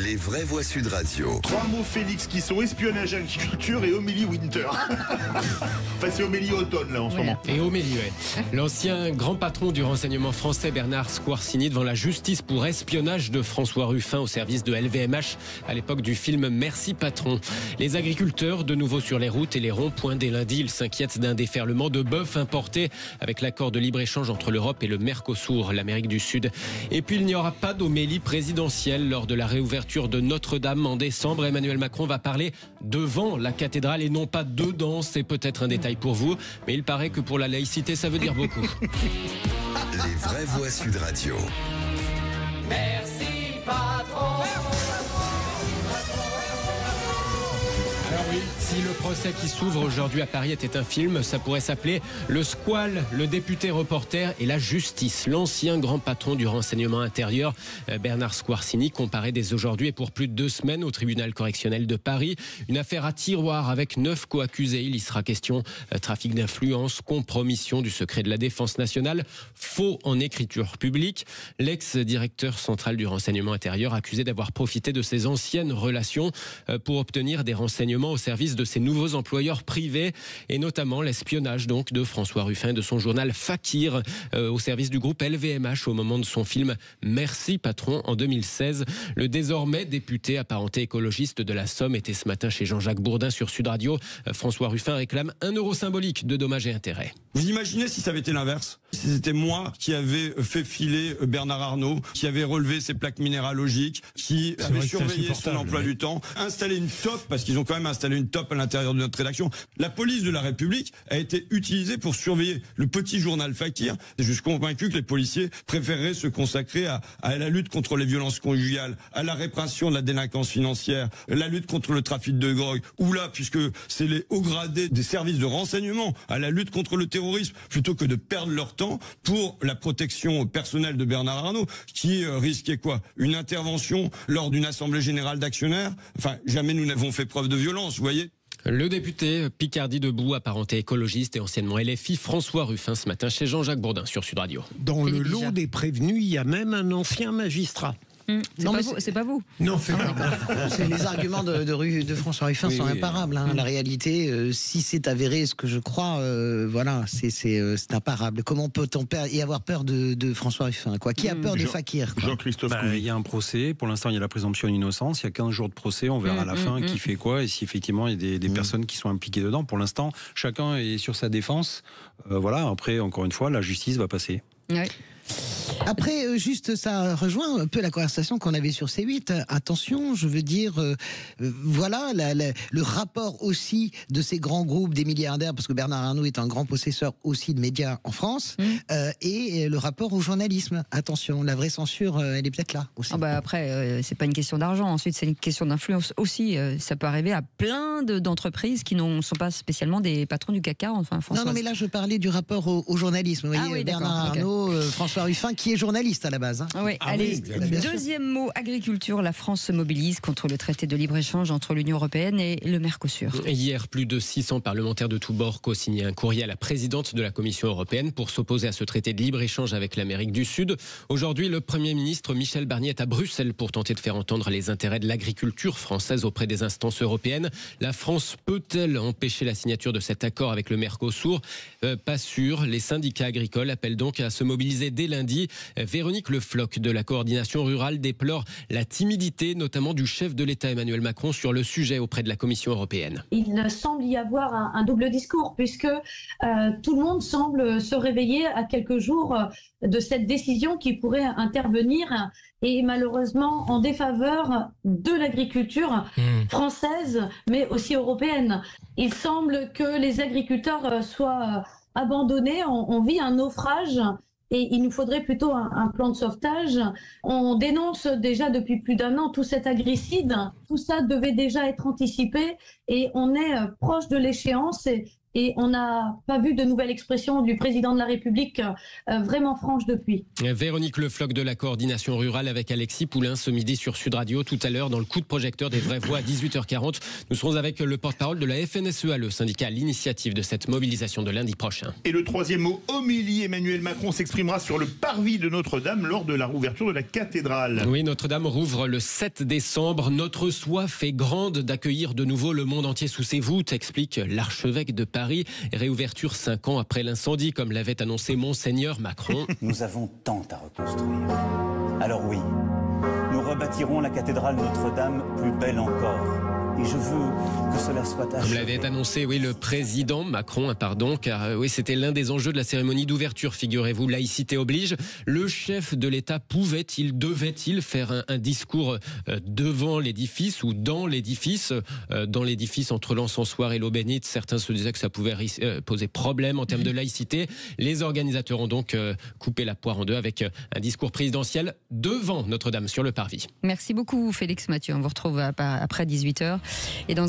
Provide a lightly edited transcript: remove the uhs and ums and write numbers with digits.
Les vraies voix Sud Radio. 3 mots Félix qui sont espionnage, agriculture et homélie winter. Enfin, c'est homélie automne là en ce moment. Et Homélie, ouais. L'ancien grand patron du renseignement français Bernard Squarcini devant la justice pour espionnage de François Ruffin au service de LVMH à l'époque du film Merci Patron. Les agriculteurs de nouveau sur les routes et les ronds-points dès lundi, ils s'inquiètent d'un déferlement de bœuf importé avec l'accord de libre-échange entre l'Europe et le Mercosur, l'Amérique du Sud. Et puis il n'y aura pas d'homélie présidentielle lors de la réouverture de Notre-Dame en décembre. Emmanuel Macron va parler devant la cathédrale et non pas dedans. C'est peut-être un détail pour vous, mais il paraît que pour la laïcité, ça veut dire beaucoup. Les vraies voix Sud Radio. Merci patron. Alors oui, si le procès qui s'ouvre aujourd'hui à Paris était un film, ça pourrait s'appeler Le Squal, le député reporter et la justice. L'ancien grand patron du renseignement intérieur, Bernard Squarcini, comparé dès aujourd'hui et pour plus de 2 semaines au tribunal correctionnel de Paris. Une affaire à tiroir avec 9 co-accusés. Il y sera question trafic d'influence, compromission du secret de la défense nationale, faux en écriture publique. L'ex-directeur central du renseignement intérieur accusé d'avoir profité de ses anciennes relations pour obtenir des renseignements au service de ses nouveaux employeurs privés et notamment l'espionnage donc de François Ruffin et de son journal Fakir au service du groupe LVMH au moment de son film Merci Patron en 2016. Le désormais député apparenté écologiste de la Somme était ce matin chez Jean-Jacques Bourdin sur Sud Radio. François Ruffin réclame 1 euro symbolique de dommages et intérêts. Vous imaginez si ça avait été l'inverse? Si c'était moi qui avais fait filer Bernard Arnault, qui avait relevé ses plaques minéralogiques, qui avait surveillé son emploi du temps, installé une top, parce qu'ils ont quand même installé une top à l'intérieur de notre rédaction. La police de la République a été utilisée pour surveiller le petit journal Fakir. Je suis convaincu que les policiers préféreraient se consacrer à la lutte contre les violences conjugales, à la répression de la délinquance financière, la lutte contre le trafic de drogue, ou là, puisque c'est les hauts gradés des services de renseignement, à la lutte contre le terrorisme, plutôt que de perdre leur temps pour la protection personnelle de Bernard Arnault, qui risquait quoi? Une intervention lors d'une assemblée générale d'actionnaires? Enfin, jamais nous n'avons fait preuve de violence, vous voyez. Le député Picardie debout, apparenté écologiste et anciennement LFI, François Ruffin, ce matin chez Jean-Jacques Bourdin sur Sud Radio. Dans le lot des prévenus, il y a même un ancien magistrat. C'est pas vous. Non, c'est pas moi. Les arguments de François Ruffin sont imparables. La réalité, si c'est avéré, ce que je crois, voilà, c'est imparable. Comment peut-on y avoir peur de François Ruffin, quoi? Qui a peur de Fakir, quoi? Jean-Christophe Il y a un procès. Pour l'instant, il y a la présomption d'innocence. Il y a 15 jours de procès. On verra à la fin qui fait quoi et si effectivement il y a des personnes qui sont impliquées dedans. Pour l'instant, chacun est sur sa défense. Voilà. Après, encore une fois, la justice va passer. Ouais. Après, juste ça rejoint un peu la conversation qu'on avait sur C8. Attention, je veux dire, voilà le rapport aussi de ces grands groupes des milliardaires, parce que Bernard Arnault est un grand possesseur aussi de médias en France, et le rapport au journalisme. Attention, la vraie censure, elle est peut-être là aussi. Après, c'est pas une question d'argent. Ensuite, c'est une question d'influence aussi. Ça peut arriver à plein d'entreprises qui ne sont pas spécialement des patrons du CAC 40. Enfin, non, mais là, je parlais du rapport au journalisme. Vous voyez, Bernard Arnault, François Ruffin, qui est journaliste à la base. Oui, allez, deuxième mot, agriculture. La France se mobilise contre le traité de libre-échange entre l'Union européenne et le Mercosur. Hier, plus de 600 parlementaires de tous bords co-signaient un courrier à la présidente de la Commission européenne pour s'opposer à ce traité de libre-échange avec l'Amérique du Sud. Aujourd'hui, le Premier ministre Michel Barnier est à Bruxelles pour tenter de faire entendre les intérêts de l'agriculture française auprès des instances européennes. La France peut-elle empêcher la signature de cet accord avec le Mercosur? Pas sûr. Les syndicats agricoles appellent donc à se mobiliser dès lundi. Véronique Le Floch de la coordination rurale déplore la timidité, notamment du chef de l'État Emmanuel Macron, sur le sujet auprès de la Commission européenne. Il semble y avoir un double discours, puisque tout le monde semble se réveiller à quelques jours de cette décision qui pourrait intervenir et malheureusement en défaveur de l'agriculture française, mais aussi européenne. Il semble que les agriculteurs soient abandonnés, on vit un naufrage. Et il nous faudrait plutôt un plan de sauvetage. On dénonce déjà depuis plus d'1 an tout cet agricide. Tout ça devait déjà être anticipé et on est proche de l'échéance. et on n'a pas vu de nouvelle expression du président de la République vraiment franche depuis. Véronique Le Floch de la coordination rurale avec Alexis Poulain ce midi sur Sud Radio. Tout à l'heure, dans le coup de projecteur des vraies voix à 18h40, nous serons avec le porte-parole de la FNSEA, le syndicat à l'initiative de cette mobilisation de lundi prochain. Et le troisième mot, homélie. Emmanuel Macron s'exprimera sur le parvis de Notre-Dame lors de la réouverture de la cathédrale. Oui, Notre-Dame rouvre le 7 décembre. Notre soif est grande d'accueillir de nouveau le monde entier sous ses voûtes, explique l'archevêque de Paris. Réouverture 5 ans après l'incendie, comme l'avait annoncé Monseigneur Macron. Nous avons tant à reconstruire. Alors oui, nous rebâtirons la cathédrale Notre-Dame plus belle encore. Et je veux que cela soit achevé. Comme l'avait annoncé, oui, le président Macron, car oui, c'était l'un des enjeux de la cérémonie d'ouverture, figurez-vous, laïcité oblige. Le chef de l'État devait-il faire un discours devant l'édifice ou dans l'édifice entre l'encensoir et l'eau bénite. Certains se disaient que ça pouvait poser problème en termes de laïcité. Les organisateurs ont donc coupé la poire en deux avec un discours présidentiel devant Notre-Dame sur le parvis. Merci beaucoup Félix Mathieu. On vous retrouve après 18h. Et dans